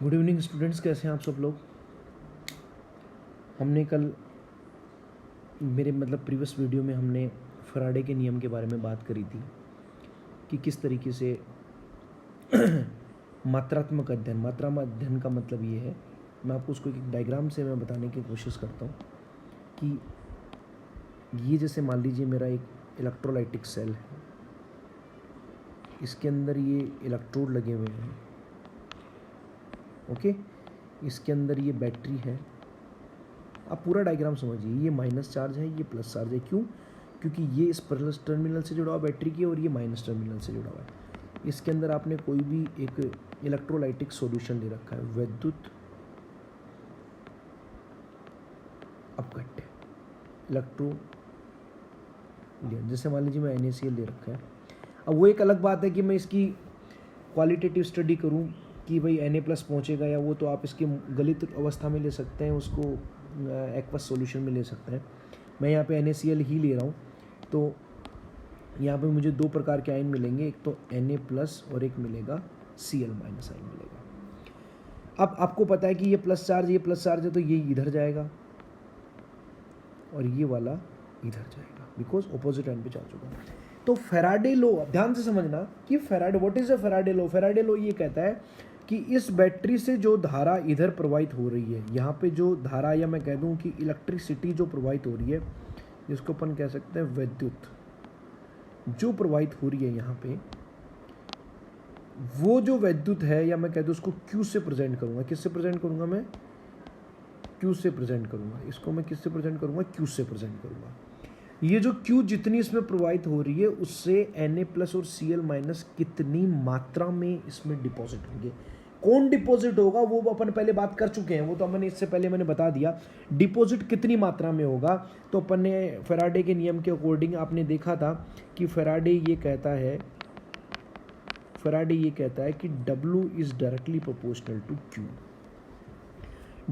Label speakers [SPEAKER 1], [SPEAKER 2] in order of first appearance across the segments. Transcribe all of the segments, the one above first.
[SPEAKER 1] Good evening students, कैसे हैं आप सब लोग। हमने कल मेरे प्रीवियस वीडियो में हमने फैराडे के नियम के बारे में बात करी थी कि किस तरीके से मात्रात्मक अध्ययन का मतलब ये है, मैं आपको उसको एक डायग्राम से मैं बताने की कोशिश करता हूँ कि ये जैसे मान लीजिए मेरा एक इलेक्ट्रोलाइटिक सेल है, इसके अंदर ये इलेक्ट्रोड लगे हुए हैं, ओके। इसके अंदर ये बैटरी है। आप पूरा डायग्राम समझिए, ये माइनस चार्ज है, ये प्लस चार्ज है। क्यों? क्योंकि ये इस प्लस टर्मिनल से जुड़ा हुआ बैटरी की और ये माइनस टर्मिनल से जुड़ा हुआ है। इसके अंदर आपने कोई भी एक इलेक्ट्रोलाइटिक सॉल्यूशन ले रखा है, वैद्युत अपघट्य इलेक्ट्रो, जैसे मान लीजिए मैं NaCl ले रखा है। अब वो एक अलग बात है कि मैं इसकी क्वालिटेटिव स्टडी करूं कि भाई Na+ पहुंचेगा या वो, तो आप इसकी गलित अवस्था में ले सकते हैं, उसको एक्वस सॉल्यूशन में ले सकते हैं। मैं यहाँ पे NaCl ही ले रहा हूँ, तो यहाँ पे मुझे दो प्रकार के आयन मिलेंगे, एक तो Na+ और एक मिलेगा Cl- आयन मिलेगा। अब आपको पता है कि ये प्लस चार्ज है, तो ये इधर जाएगा और ये वाला इधर जाएगा, बिकॉज ऑपोजिट एंड पे चार्ज होगा। तो फैराडे लॉ, ध्यान से समझना कि Faraday, what is a Faraday law. Faraday law ये कहता है कि इस बैटरी से जो धारा इधर प्रवाहित हो रही है, यहाँ पे जो धारा, या मैं कह दूं कि इलेक्ट्रिसिटी जो प्रवाहित हो रही है, जिसको अपन कह सकते हैं वैद्युत जो प्रवाहित हो रही है यहाँ पे, वो जो वैद्युत है, या मैं कह दूं उसको Q से प्रेजेंट करूंगा। किससे प्रेजेंट करूंगा? मैं Q से प्रेजेंट करूंगा। इसको मैं किससे प्रेजेंट करूंगा? Q से प्रेजेंट करूंगा। ये जो Q जितनी इसमें प्रवाहित हो रही है, उससे Na+ और Cl- कितनी मात्रा में इसमें डिपॉजिट होंगे। कौन डिपॉजिट होगा वो अपन पहले बात कर चुके हैं, वो तो मैंने इससे पहले मैंने बता दिया। डिपॉजिट कितनी मात्रा में होगा, तो अपन ने फैराडे के नियम के अकॉर्डिंग आपने देखा था कि फैराडे ये कहता है कि W is directly proportional to Q।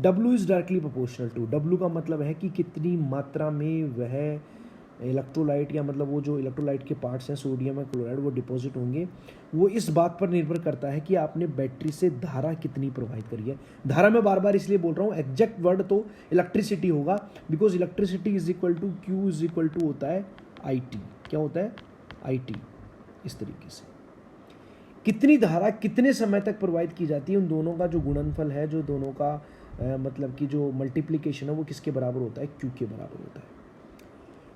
[SPEAKER 1] W is directly proportional to, W का मतलब है कि कितनी मात्रा में वह इलेक्ट्रोलाइट, या वो जो इलेक्ट्रोलाइट के पार्ट्स हैं, सोडियम या क्लोराइड, वो डिपॉजिट होंगे। वो इस बात पर निर्भर करता है कि आपने बैटरी से धारा कितनी प्रवाहित करी है। धारा मैं बार बार इसलिए बोल रहा हूँ, एग्जैक्ट वर्ड तो इलेक्ट्रिसिटी होगा, because electricity is equal to Q is equal to होता है IT। क्या होता है? IT। इस तरीके से कितनी धारा कितने समय तक प्रवाहित की जाती है, उन दोनों का जो गुणनफल है, जो दोनों का कि जो मल्टीप्लिकेशन है, वो किसके बराबर होता है? Q के बराबर होता है।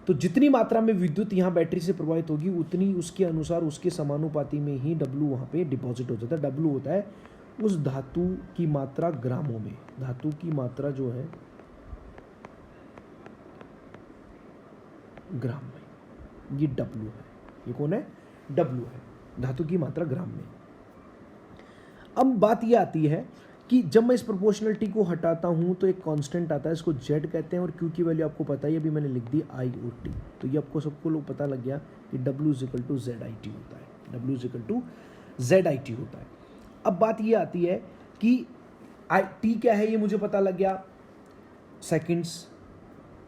[SPEAKER 1] तो जितनी मात्रा में विद्युत यहाँ बैटरी से प्रवाहित होगी, उतनी उसके अनुसार, उसके समानुपाती में ही W वहाँ पे डिपॉजिट हो जाता है। W होता है उस धातु की मात्रा ग्रामों में। धातु की मात्रा जो है ग्राम में, ये W है। ये कौन है? W है, धातु की मात्रा ग्राम में। अब बात ये आती है कि जब मैं इस प्रोपोर्शनलिटी को हटाता हूं तो एक कांस्टेंट आता है, इसको Z कहते हैं, और Q की वैल्यू आपको पता है, अभी मैंने लिख दी I और T। तो ये आपको सबको लोग पता लग गया कि W is equal to ZIT होता है। W is equal to ZIT होता है। अब बात ये आती है कि T क्या है, ये मुझे पता लग गया, सेकेंड्स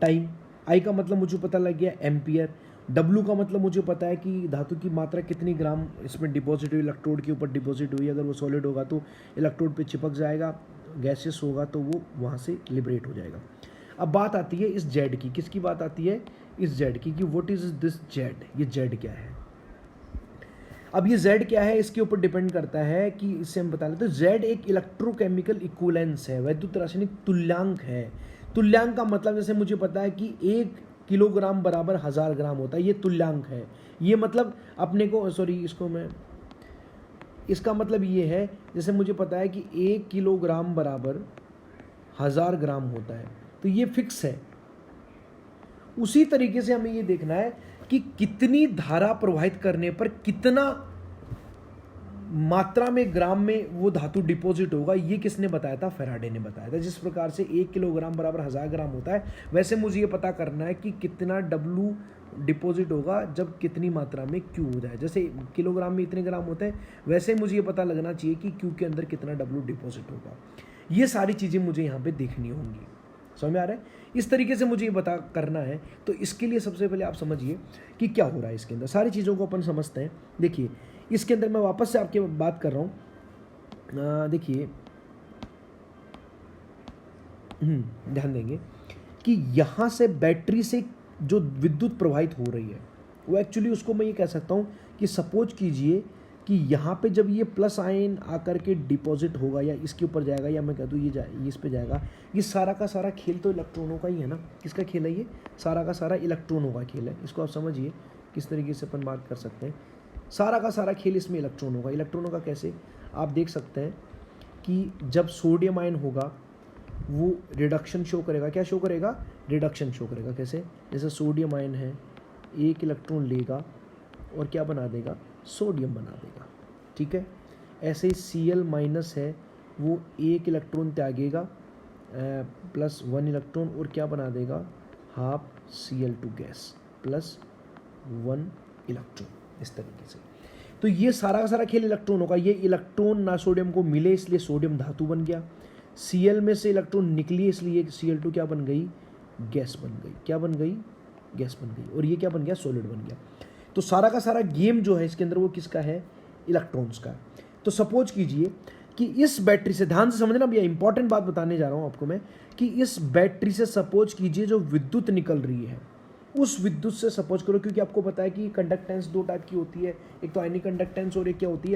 [SPEAKER 1] टाइम। I का मतलब मुझे पता लग गया एम्पियर। W का मतलब मुझे पता है कि धातु की मात्रा कितनी ग्राम इसमें डिपॉजिट हुई, इलेक्ट्रोड के ऊपर डिपॉजिट हुई। अगर वो सॉलिड होगा तो इलेक्ट्रोड पे चिपक जाएगा, गैसेस होगा तो वो वहाँ से लिबरेट हो जाएगा। अब बात आती है इस Z की। किसकी बात आती है? इस Z की, कि व्हाट इज दिस Z, ये Z क्या है। अब ये Z क्या है, इसके ऊपर डिपेंड करता है कि इससे हम बता लेते हैं। Z एक इलेक्ट्रोकेमिकल इक्विवेलेंस है, वैद्युत रासायनिक तुल्यांक है। तुल्यांक का मतलब जैसे मुझे पता है कि 1 किलोग्राम बराबर 1000 ग्राम होता है, ये तुल्यांक है। ये मतलब अपने को, सॉरी, इसको मैं, इसका मतलब ये है, जैसे मुझे पता है कि 1 किलोग्राम बराबर 1000 ग्राम होता है, तो ये फिक्स है। उसी तरीके से हमें ये देखना है कि कितनी धारा प्रवाहित करने पर कितना मात्रा में ग्राम में वो धातु डिपॉजिट होगा। ये किसने बताया था? फैराडे ने बताया था। जिस प्रकार से 1 किलोग्राम बराबर 1000 ग्राम होता है, वैसे मुझे ये पता करना है कि कितना W डिपॉजिट होगा जब कितनी मात्रा में Q हो जाए। जैसे किलोग्राम में इतने ग्राम होते हैं, वैसे मुझे ये पता लगना चाहिए कि Q के अंदर कितना W डिपॉजिट होगा। ये सारी चीज़ें मुझे यहाँ पे देखनी होंगी। समझ में आ रहा है? इस तरीके से मुझे ये बता करना है। तो इसके लिए सबसे पहले आप समझिए कि क्या हो रहा है इसके अंदर। सारी चीज़ों को अपन समझते हैं। देखिए, इसके अंदर मैं वापस से आपके बात कर रहा हूँ। देखिए, ध्यान देंगे कि यहाँ से बैटरी से जो विद्युत प्रवाहित हो रही है वो एक्चुअली उसको मैं ये कह सकता हूँ कि सपोज कीजिए कि यहाँ पे जब ये प्लस आयन आकर के डिपॉजिट होगा या इसके ऊपर जाएगा, या मैं कह दूँ ये इस पे जाएगा, ये सारा का सारा खेल तो इलेक्ट्रॉनों का ही है ना। किसका खेल है ये? सारा का सारा इलेक्ट्रॉनों का खेल है। इसको आप समझिए किस तरीके से अपन बात कर सकते हैं। सारा का सारा खेल इसमें इलेक्ट्रॉनों का। इलेक्ट्रॉनों का कैसे? आप देख सकते हैं कि जब सोडियम आयन होगा वो रिडक्शन शो करेगा। क्या शो करेगा? रिडक्शन शो करेगा। कैसे? जैसे सोडियम आयन है, एक इलेक्ट्रॉन लेगा और क्या बना देगा? सोडियम बना देगा। ठीक है। ऐसे ही Cl माइनस है, वो एक इलेक्ट्रॉन त्यागेगा प्लस 1 इलेक्ट्रॉन और क्या बना देगा? Half Cl2 gas plus 1 electron. इस तरीके से तो ये सारा का सारा खेल इलेक्ट्रॉनों का। ये इलेक्ट्रॉन ना सोडियम को मिले इसलिए सोडियम धातु बन गया, Cl में से इलेक्ट्रॉन निकली इसलिए Cl2 क्या बन गई? गैस बन गई। क्या बन गई? गैस बन गई। और ये क्या बन गया? सॉलिड बन गया। तो सारा का सारा गेम जो है इसके अंदर वो किसका है? इलेक्ट्रॉन्स का। तो सपोज कीजिए कि इस बैटरी से, ध्यान से समझना भैया, इंपॉर्टेंट बात बताने जा रहा हूं आपको मैं, कि इस बैटरी से सपोज कीजिए जो विद्युत निकल रही है उस विद्युत से सपोज करो, क्योंकि आपको पता है कि कंडक्टेंस दो टाइप की होती है, एक तो आयनिक कंडक्टेंस और एक क्या होती है?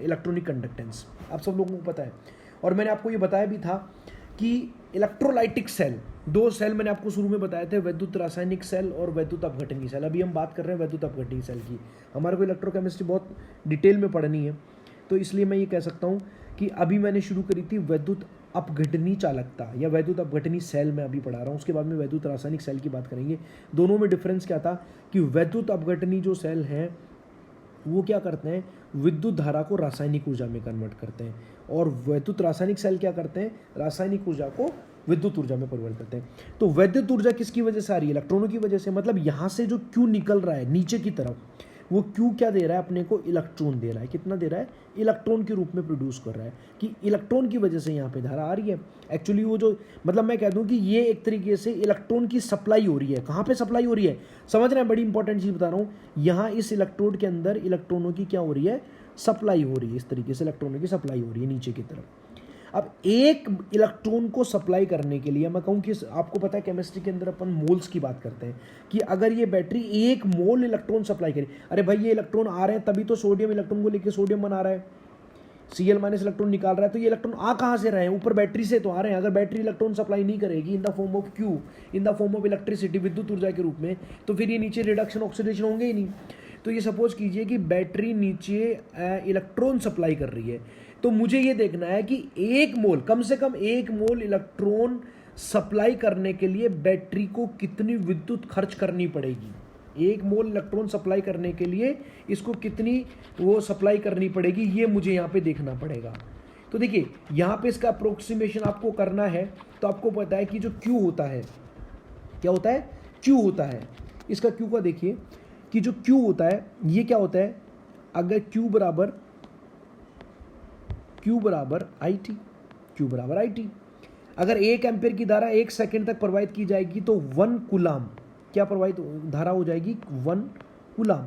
[SPEAKER 1] Electronic conductance. आप सब लोगों को पता है। और मैंने आपको ये बताया भी था कि इलेक्ट्रोलाइटिक सेल, दो सेल मैंने आपको शुरू में बताए थे, वैद्युत रासायनिक सेल और वैद्युत अपघटनी सेल। अभी हम बात कर रहे हैं वैद्युत अपघटनी सेल की। हमारे को इलेक्ट्रोकेमिस्ट्री बहुत डिटेल में पढ़नी है, तो इसलिए मैं ये कह सकता हूँ कि अभी मैंने शुरू करी थी वैद्युत अपघटनी चालकता या वैद्युत अपघटनी सेल में अभी पढ़ा रहा हूँ। उसके बाद में वैद्युत रासायनिक सेल की बात करेंगे। दोनों में डिफरेंस क्या था कि वैद्युत अपघटनी जो सेल हैं वो क्या करते हैं? विद्युत धारा को रासायनिक ऊर्जा में कन्वर्ट करते हैं, और वैद्युत रासायनिक सेल क्या करते हैं? रासायनिक ऊर्जा को विद्युत ऊर्जा में परिवर्तित करते हैं। तो वैद्युत ऊर्जा किसकी वजह से आ रही है? इलेक्ट्रॉनों की वजह से। मतलब यहाँ से जो क्यू निकल रहा है नीचे की तरफ, वो क्यू क्या दे रहा है? अपने को इलेक्ट्रॉन दे रहा है। कितना दे रहा है? इलेक्ट्रॉन के रूप में प्रोड्यूस कर रहा है, कि इलेक्ट्रॉन की वजह से यहाँ पे धारा आ रही है। एक्चुअली वो जो, मतलब मैं कह दूं कि ये एक तरीके से इलेक्ट्रॉन की सप्लाई हो रही है। कहाँ पे सप्लाई हो रही है? समझ रहे हैं? बड़ी इंपॉर्टेंट चीज़ बता रहा हूँ। यहाँ इस इलेक्ट्रोड के अंदर इलेक्ट्रॉनों की क्या हो रही है? सप्लाई हो रही है। इस तरीके से इलेक्ट्रॉनों की सप्लाई हो रही है नीचे की तरफ। अब एक इलेक्ट्रॉन को सप्लाई करने के लिए मैं कहूँ कि आपको पता है केमिस्ट्री के अंदर अपन मोल्स की बात करते हैं कि अगर ये बैटरी 1 मोल इलेक्ट्रॉन सप्लाई करे, अरे भाई ये इलेक्ट्रॉन आ रहे हैं तभी तो सोडियम इलेक्ट्रॉन को लेकर सोडियम बना रहा है, Cl माइनस इलेक्ट्रॉन निकाल रहा है, तो ये इलेक्ट्रॉन आ कहाँ से रहे हैं? ऊपर बैटरी से तो आ रहे हैं। अगर बैटरी इलेक्ट्रॉन सप्लाई नहीं करेगी in the form of Q, in the form of electricity, विद्युत ऊर्जा के रूप में, तो फिर ये नीचे रिडक्शन ऑक्सीडेशन होंगे ही नहीं। तो ये सपोज कीजिए कि बैटरी नीचे इलेक्ट्रॉन सप्लाई कर रही है, तो मुझे ये देखना है कि 1 मोल, कम से कम 1 मोल इलेक्ट्रॉन सप्लाई करने के लिए बैटरी को कितनी विद्युत खर्च करनी पड़ेगी। 1 मोल इलेक्ट्रॉन सप्लाई करने के लिए इसको कितनी वो सप्लाई करनी पड़ेगी, ये मुझे यहाँ पे देखना पड़ेगा। तो देखिए यहाँ पे इसका अप्रोक्सीमेशन आपको करना है, तो आपको पता है कि जो Q होता है, क्या होता है? Q होता है। इसका Q का देखिए कि जो Q होता है ये क्या होता है? अगर Q बराबर IT, अगर 1 एम्पीयर की धारा 1 सेकेंड तक प्रवाहित की जाएगी तो 1 कूलाम क्या प्रवाहित धारा हो जाएगी? 1 कूलाम,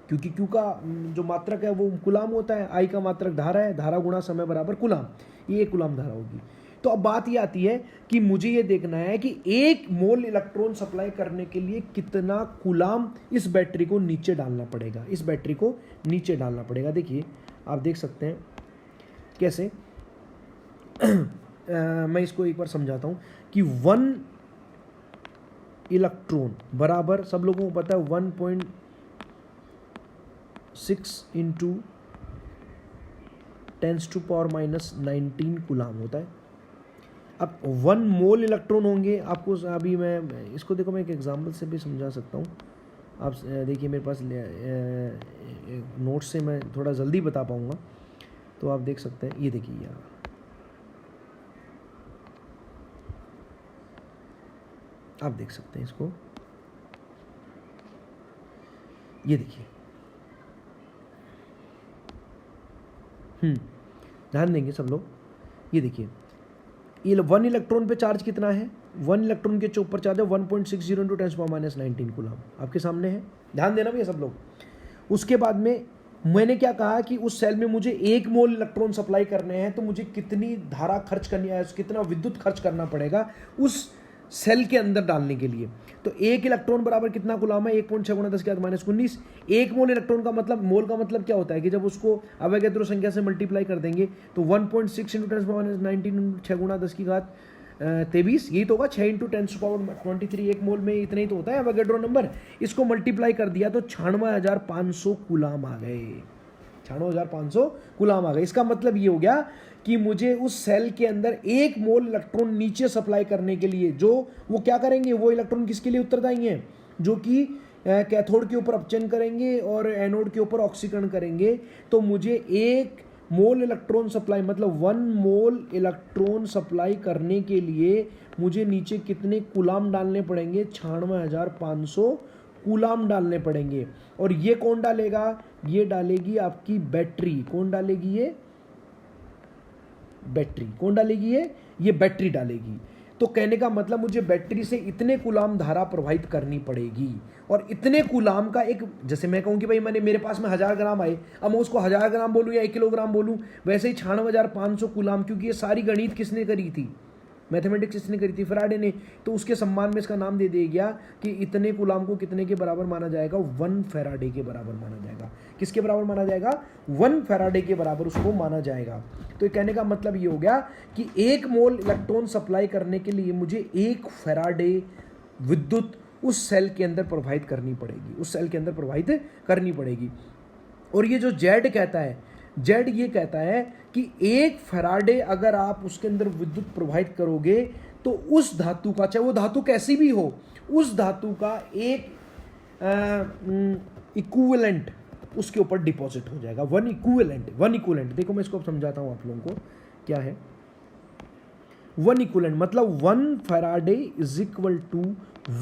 [SPEAKER 1] क्योंकि Q का जो मात्रक है वो कूलाम होता है, I का मात्रक धारा है, धारा गुणा समय बराबर कूलाम, ये 1 कूलाम धारा होगी। तो अब बात ये आती है कि मुझे ये देखना है कि 1 मोल इलेक्ट्रॉन सप्लाई करने के लिए कितना कूलाम इस बैटरी को नीचे डालना पड़ेगा। इस बैटरी को नीचे डालना पड़ेगा। देखिए आप देख सकते हैं कैसे। मैं इसको एक बार समझाता हूं कि 1 इलेक्ट्रॉन बराबर, सब लोगों को पता है 1.6 इंटू 10⁻⁻19 कूलाम होता है। अब 1 मोल इलेक्ट्रॉन होंगे। आपको अभी मैं इसको देखो, मैं एक एग्जांपल से भी समझा सकता हूँ। आप देखिए मेरे पास नोट्स से मैं थोड़ा जल्दी बता पाऊँगा, तो आप देख सकते हैं। ये देखिए यहाँ आप देख सकते हैं इसको, ये देखिए। ध्यान देंगे सब लोग। ये देखिए 1 इलेक्ट्रॉन पे चार्ज कितना है? 1 इलेक्ट्रॉन के ऊपर चार्ज है 1.60 इंटू 10⁻⁻19 कूलाम, आपके सामने है। ध्यान देना भैया सब लोग। उसके बाद में मैंने क्या कहा कि उस सेल में मुझे 1 मोल इलेक्ट्रॉन सप्लाई करने हैं, तो मुझे कितनी धारा खर्च करनी है, कितना विद्युत खर्च करना पड़ेगा उस सेल के अंदर डालने के लिए। तो 1 इलेक्ट्रॉन बराबर कितना कूलम है, 1.6 × 10⁻19। 1 मोल इलेक्ट्रॉन का मतलब, मोल का मतलब क्या होता है कि जब उसको अवोगाद्रो संख्या से मल्टीप्लाई कर देंगे तो 1.6 × 10⁻19 6 × 10⁻23, यही तो होगा। 6 × 10⁻23 1 मोल में इतना ही तो होता है अवोगाद्रो नंबर। इसको मल्टीप्लाई कर दिया तो 96,500 कूलम आ गए। 96,500 कूलम आ गए। इसका मतलब ये हो गया कि मुझे उस सेल के अंदर 1 मोल इलेक्ट्रॉन नीचे सप्लाई करने के लिए, जो वो क्या करेंगे, वो इलेक्ट्रॉन किसके लिए उत्तरदायी हैं, जो कि कैथोड के ऊपर अपचयन करेंगे और एनोड के ऊपर ऑक्सीकरण करेंगे। तो मुझे 1 मोल इलेक्ट्रॉन सप्लाई, मतलब 1 मोल इलेक्ट्रॉन सप्लाई करने के लिए मुझे नीचे कितने कूलम डालने पड़ेंगे, 96,500 कूलम डालने पड़ेंगे। और ये कौन डालेगा, ये डालेगी आपकी बैटरी। कौन डालेगी, ये बैटरी। कौन डालेगी, ये बैटरी डालेगी। तो कहने का मतलब मुझे बैटरी से इतने कूलम धारा प्रवाहित करनी पड़ेगी। और इतने कूलम का एक, जैसे मैं कहूँ कि भाई मेरे पास में 1000 ग्राम आए, अब मैं उसको 1000 ग्राम बोलूँ या 1 किलोग्राम बोलूँ, वैसे ही 96,500 कूलम, क्योंकि ये सारी गणित किसने करी थी, मैथमेटिक्स किसने करी थी, फैराडे ने। तो उसके सम्मान में इसका नाम दे दिया गया कि इतने कूलम को कितने के बराबर माना जाएगा, 1 फैराडे के बराबर माना जाएगा। किसके बराबर माना जाएगा, 1 फैराडे के बराबर उसको माना जाएगा। तो कहने का मतलब ये हो गया कि 1 मोल इलेक्ट्रॉन सप्लाई करने के लिए मुझे 1 फैराडे विद्युत उस सेल के अंदर प्रवाहित करनी पड़ेगी, उस सेल के अंदर प्रवाहित करनी पड़ेगी। और ये जो जेड कहता है, जेड ये कहता है कि 1 फैराडे अगर आप उसके अंदर विद्युत प्रवाहित करोगे तो उस धातु का, चाहे वो धातु कैसी भी हो, उस धातु का एक इक्विवेलेंट उसके ऊपर डिपॉजिट हो जाएगा। One equivalent. देखो मैं इसको समझाता हूं आप लोगों को क्या है। 1 इक्विवेलेंट मतलब 1 Faraday is equal to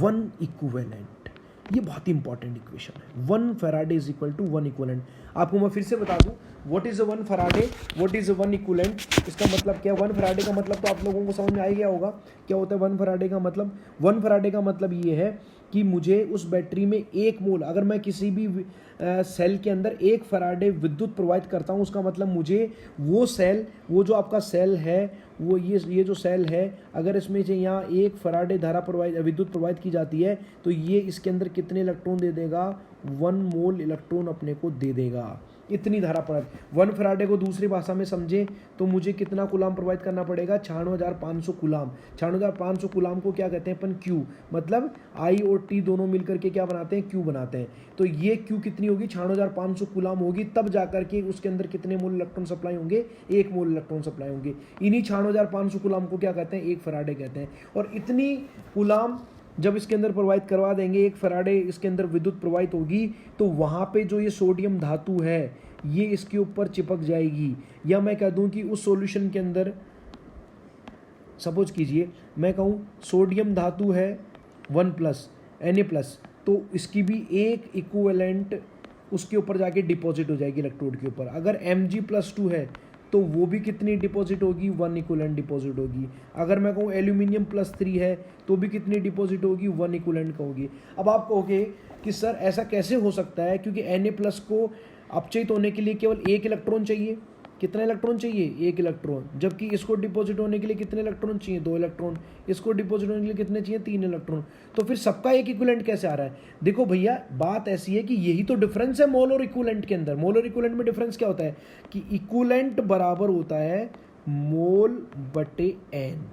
[SPEAKER 1] 1 equivalent. ये बहुत ही इंपॉर्टेंट इक्वेशन है। 1 Faraday is equal to 1 equivalent. आपको मैं फिर से बता दूं, what is 1 Faraday, what is 1 equivalent. इसका मतलब क्या है, 1 फैराडे का मतलब तो आप लोगों को समझ में आ गया होगा क्या होता है 1 फैराडे का मतलब। 1 फैराडे का मतलब ये है कि मुझे उस बैटरी में 1 मोल, अगर मैं किसी भी सेल के अंदर 1 फैराडे विद्युत प्रवाहित करता हूँ, उसका मतलब मुझे वो सेल, वो जो आपका सेल है, वो ये जो सेल है, अगर इसमें से यहाँ 1 फैराडे धारा प्रवाहित, विद्युत प्रवाहित की जाती है, तो ये इसके अंदर कितने इलेक्ट्रॉन दे देगा, 1 मोल इलेक्ट्रॉन अपने को दे देगा। इतनी धारा प्रवाहित। 1 फैराडे को दूसरी भाषा में समझें तो मुझे कितना कूलम प्रवाहित करना पड़ेगा, 96,500 कूलम। 96,500 कूलम को क्या कहते हैं अपन, क्यू। मतलब आई और टी दोनों मिलकर के क्या बनाते हैं, क्यू बनाते हैं। तो ये क्यू कितनी होगी, 96,500 कूलम होगी। तब जाकर के उसके अंदर कितने मोल इलेक्ट्रॉन सप्लाई होंगे, 1 मोल इलेक्ट्रॉन सप्लाई होंगे। इन्हीं 96,500 कूलम को क्या कहते हैं, 1 फैराडे कहते हैं। और इतनी कूलम जब इसके अंदर प्रवाहित करवा देंगे, 1 फैराडे इसके अंदर विद्युत प्रवाहित होगी, तो वहाँ पे जो ये सोडियम धातु है ये इसके ऊपर चिपक जाएगी। या मैं कह दूं कि उस सॉल्यूशन के अंदर, सपोज कीजिए मैं कहूँ सोडियम धातु है 1+ Na+, तो इसकी भी एक इक्विवेलेंट उसके ऊपर जाके डिपॉजिट हो जाएगी इलेक्ट्रोड के ऊपर। अगर Mg+2 है तो वो भी कितनी डिपॉजिट होगी, 1 इक्विवेलेंट डिपॉजिट होगी। अगर मैं कहूँ एल्यूमिनियम +3 है तो भी कितनी डिपॉजिट होगी, 1 इक्विवेलेंट का होगी। अब आप कहोगे कि सर ऐसा कैसे हो सकता है, क्योंकि Na+ को अपचयित होने के लिए केवल 1 इलेक्ट्रॉन चाहिए। कितना इलेक्ट्रॉन चाहिए, 1 इलेक्ट्रॉन। जबकि इसको डिपॉजिट होने के लिए कितने इलेक्ट्रॉन चाहिए, 2 इलेक्ट्रॉन। इसको डिपॉजिट होने के लिए कितने चाहिए, 3 इलेक्ट्रॉन। तो फिर सबका एक इक्विवेलेंट कैसे आ रहा है। देखो भैया बात ऐसी है कि यही तो डिफरेंस है मोल और इक्विवेलेंट के अंदर। मोल और इक्विवेलेंट में डिफरेंस क्या होता है कि इक्विवेलेंट बराबर होता है मोल बटे एन।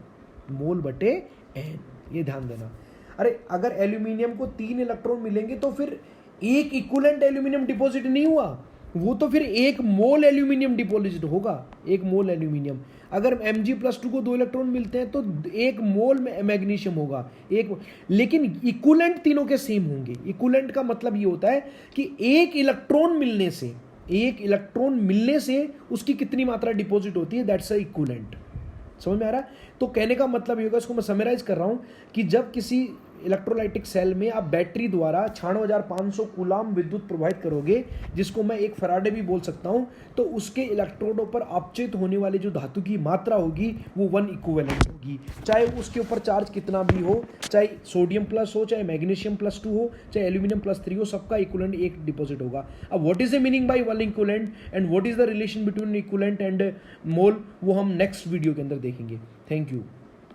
[SPEAKER 1] मोल बटे एन, ये ध्यान देना। अरे अगर एल्यूमिनियम को 3 इलेक्ट्रॉन मिलेंगे तो फिर 1 इक्विवेलेंट एल्यूमिनियम डिपॉजिट नहीं हुआ, वो तो फिर 1 मोल एल्यूमिनियम डिपॉजिट होगा, 1 मोल एल्यूमिनियम। अगर Mg+2 को 2 इलेक्ट्रॉन मिलते हैं तो 1 मोल मैग्नीशियम होगा, लेकिन इक्विवेलेंट तीनों के सेम होंगे। इक्विवेलेंट का मतलब ये होता है कि 1 इलेक्ट्रॉन मिलने से उसकी कितनी मात्रा डिपॉजिट होती है, दैट्स अ इक्विवेलेंट। समझ में आ रहा है। तो कहने का मतलब ये होगा, इसको मैं समराइज कर रहा हूं कि जब किसी इलेक्ट्रोलाइटिक सेल में आप बैटरी द्वारा 96,500 कूलाम विद्युत प्रवाहित करोगे, जिसको मैं एक फराडे भी बोल सकता हूं, तो उसके इलेक्ट्रोडों पर अपचित होने वाली जो धातु की मात्रा होगी वो 1 इक्विवेलेंट होगी, चाहे उसके ऊपर चार्ज कितना भी हो, चाहे सोडियम प्लस हो, चाहे मैग्नीशियम +2 हो, चाहे एल्यूमिनियम +3 हो, सबका इक्विवेलेंट एक डिपॉजिट होगा। अब what is the meaning bye 1 equivalent and what is the relation between equivalent and मोल, वो हम नेक्स्ट वीडियो के अंदर देखेंगे। Thank you.